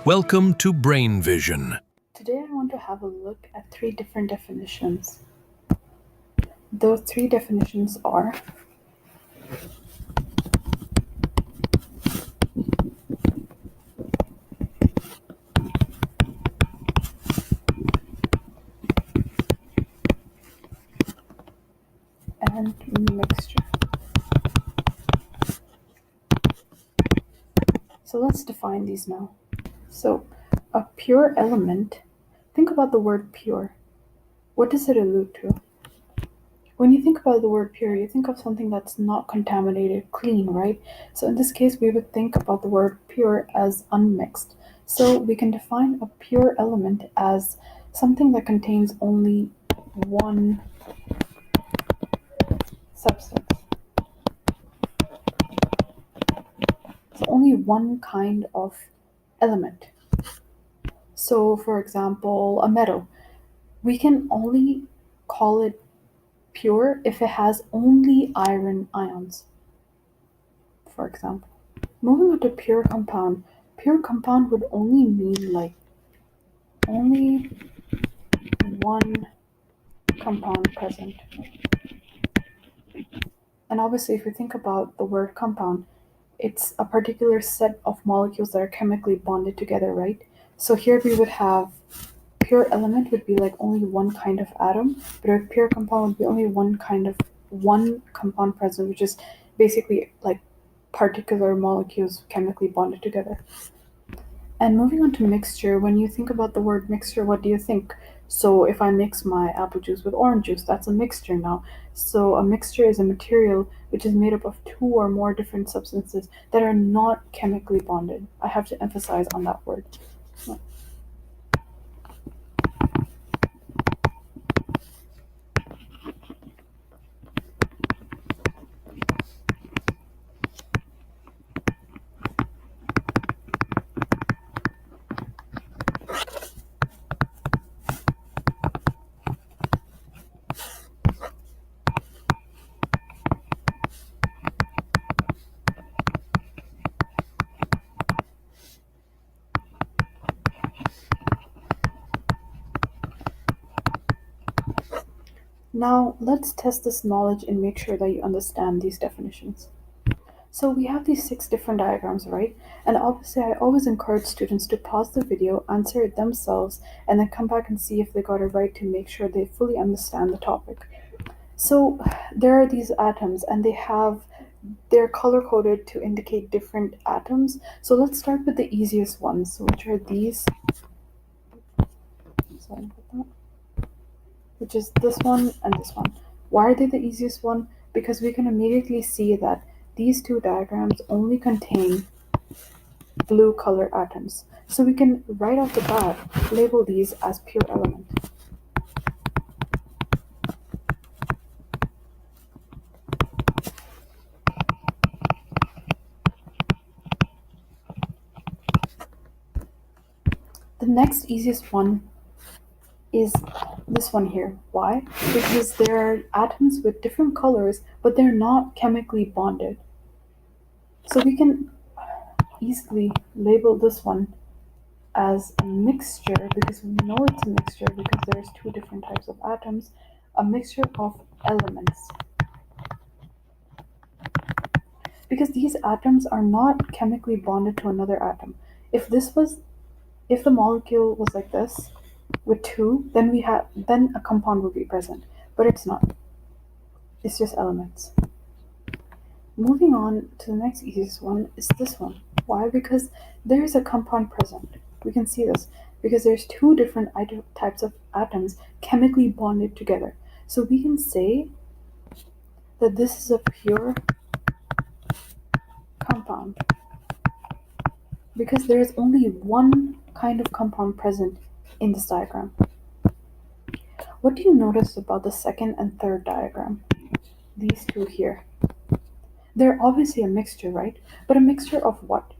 Welcome to Brain Vision. Today I want to have a look at three different definitions. Those three definitions are and mixture. So let's define these now. So a pure element, think about the word pure. What does it allude to? When you think about the word pure, you think of something that's not contaminated, clean, right? So in this case, we would think about the word pure as unmixed. So we can define a pure element as something that contains only one substance. So only one kind of element. So for example, a metal, we can only call it pure if it has only iron ions, for example. Moving on to pure compound would only mean like only one compound present. And obviously, if you think about the word compound, it's a particular set of molecules that are chemically bonded together, right? So here we would have pure element would be like only one kind of atom, but a pure compound would be only one compound present, which is basically like particular molecules chemically bonded together. And moving on to mixture, when you think about the word mixture, what do you think? So if I mix my apple juice with orange juice, that's a mixture now. So a mixture is a material which is made up of two or more different substances that are not chemically bonded. I have to emphasize on that word. Now let's test this knowledge and make sure that you understand these definitions. So we have these 6 different diagrams, right? And obviously I always encourage students to pause the video, answer it themselves, and then come back and see if they got it right to make sure they fully understand the topic. So there are these atoms and they're color coded to indicate different atoms. So let's start with the easiest ones, which are these. Sorry about that. Which is this one and this one. Why are they the easiest one? Because we can immediately see that these two diagrams only contain blue color atoms. So we can right off the bat label these as pure element. The next easiest one is this one here. Why? Because there are atoms with different colors, but they're not chemically bonded. So we can easily label this one as a mixture because we know it's a mixture because there's 2 different types of atoms, a mixture of elements. Because these atoms are not chemically bonded to another atom. If the molecule was like this with 2, then a compound would be present, but it's not. It's just elements. Moving on to the next easiest one is this one. Why? Because there is a compound present. We can see this because there's 2 different types of atoms chemically bonded together. So we can say that this is a pure compound because there is only one kind of compound present in this diagram. What do you notice about the second and third diagram? These two here. They're obviously a mixture, right? But a mixture of what?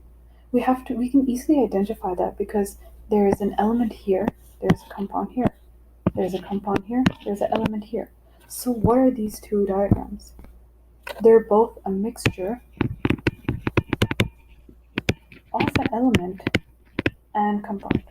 We can easily identify that because there is an element here, there's a compound here, there's a compound here, there's an element here. So what are these 2 diagrams? They're both a mixture of an element and compound.